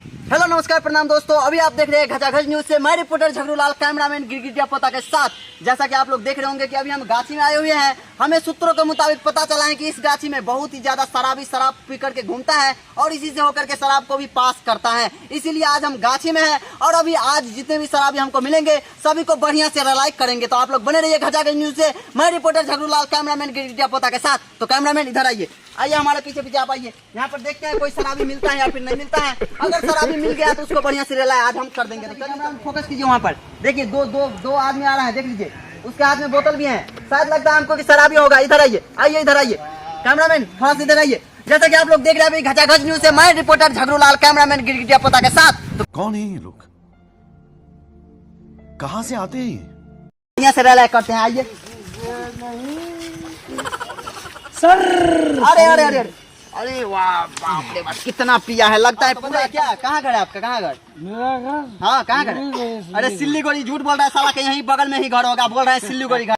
Hello नमस्कार प्रणाम दोस्तों, अभी आप देख रहे हैं घचाघच न्यूज से मैं रिपोर्टर झगड़ूलाल कैमरामैन गिरगिटिया पोता के साथ। जैसा कि आप लोग देख रहे होंगे कि अभी हम गाछी में आए हुए हैं। हमें सूत्रों के मुताबिक पता चला है कि इस गाछी में बहुत ही ज्यादा शराबी शराब पी करके घूमता है और इसी से होकर के शराब को भी पास करता है। इसीलिए आज हम गाछी में हैं और अभी आज जितने भी शराबी हमको मिलेंगे सभी को बढ़िया से रिलाइक करेंगे। तो आप लोग बने रहिए घचाघच न्यूज से, मैं रिपोर्टर झगड़ूलाल कैमरामैन गिरगिटिया पोता के साथ। तो कैमरामैन इधर आइए, आइए हमारे पीछे पीछे आप आइए। यहाँ पर देखते हैं कोई शराबी मिलता है या फिर नहीं मिलता है। अगर शराबी मिल गया तो उसको बढ़िया से रिलाइक आज हम कर देंगे। तो कैमरामैन फोकस कीजिए, वहाँ पर देखिए दो आदमी आ रहा है, देख लीजिए। उसके हाथ में बोतल भी है, शायद लगता है हमको कि शराबी होगा। इधर आइए, आइए इधर आइए कैमरामैन, थोड़ा सा इधर आइए। जैसा कि आप लोग देख रहे हैं घचाघच न्यूज से मैं रिपोर्टर झगड़ूलाल कैमरामैन गिरगिटिया पोता के साथ। तो कौन है ये लोग, कहाँ से आते हैं? बढ़िया से रिलाइक करते हैं, आइए सर। अरे अरे अरे अरे अरे वाह, बाप रे बाप, कितना पिया है लगता है पूरा। क्या, कहाँ घर है आपका, कहाँ घर? मेरा घर? हाँ कहाँ घर है? अरे सिल्लीगुड़ी, झूठ बोल रहा है साला, कहीं यहीं बगल में ही घर होगा। बोल रहा है सिल्लीगुड़ी घर।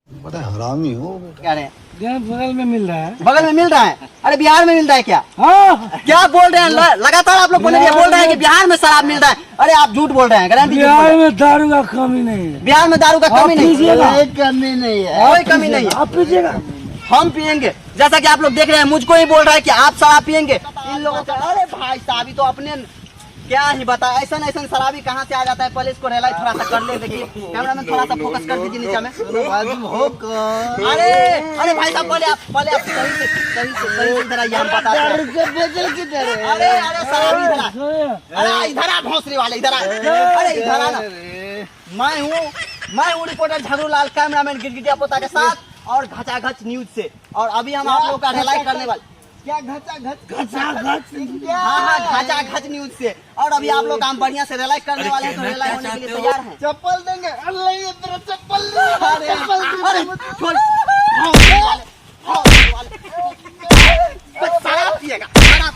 बड़ा हरामी हो। क्या रहे? बगल में मिल रहा है। बगल में मिल रहा है? अरे बिहार में मिल रहा है क्या? हाँ, क्या बोल रहे हैं? लगातार आप लोग बोल रहे हैं कि बिहार में शराब मिल रहा है। अरे आप झूठ बोल रहे हैं, गारंटी। बिहार में दारू का कमी नहीं है। बिहार में दारू का कमी नहीं पीजिएगा। है, कमी नहीं है, कोई कमी नहीं है। आप पीजिएगा। हम पियेंगे। जैसा कि आप लोग देख रहे हैं, मुझको ही बोल रहा है कि आप शराब पियेंगे। इन लोगों का, अरे भाई साहब, तो अपने क्या ही बता, ऐसा शराबी कहाँ से आ जाता है। पहले इसको रियलाइज थोड़ा सा कर ले। देखिए कैमरामैन, थोड़ा सा फोकस कर दीजिए नीचे में। अरे अरे भाई साहब, पहले आप सही से इधर आइए, हम बताते हैं। अरे अरे शराबी इधर आ, अरे इधर आ भोसरी वाले, इधर आ, अरे इधर आ ना। मैं हूँ रिपोर्टर झगड़ूलाल कैमरामैन गिरगिटिया पोता के साथ और घचाघच न्यूज से। और अभी हम आप लोगों का रिलाइक करने वाले। क्या घचाघच? हाँ घचाघच न्यूज से। और अभी आप लोग हम बढ़िया से रिलाइक करने वाले हैं। तो रिलाइक होने के लिए तैयार हैं? चप्पल देंगे। शराब पिएगा, शराब।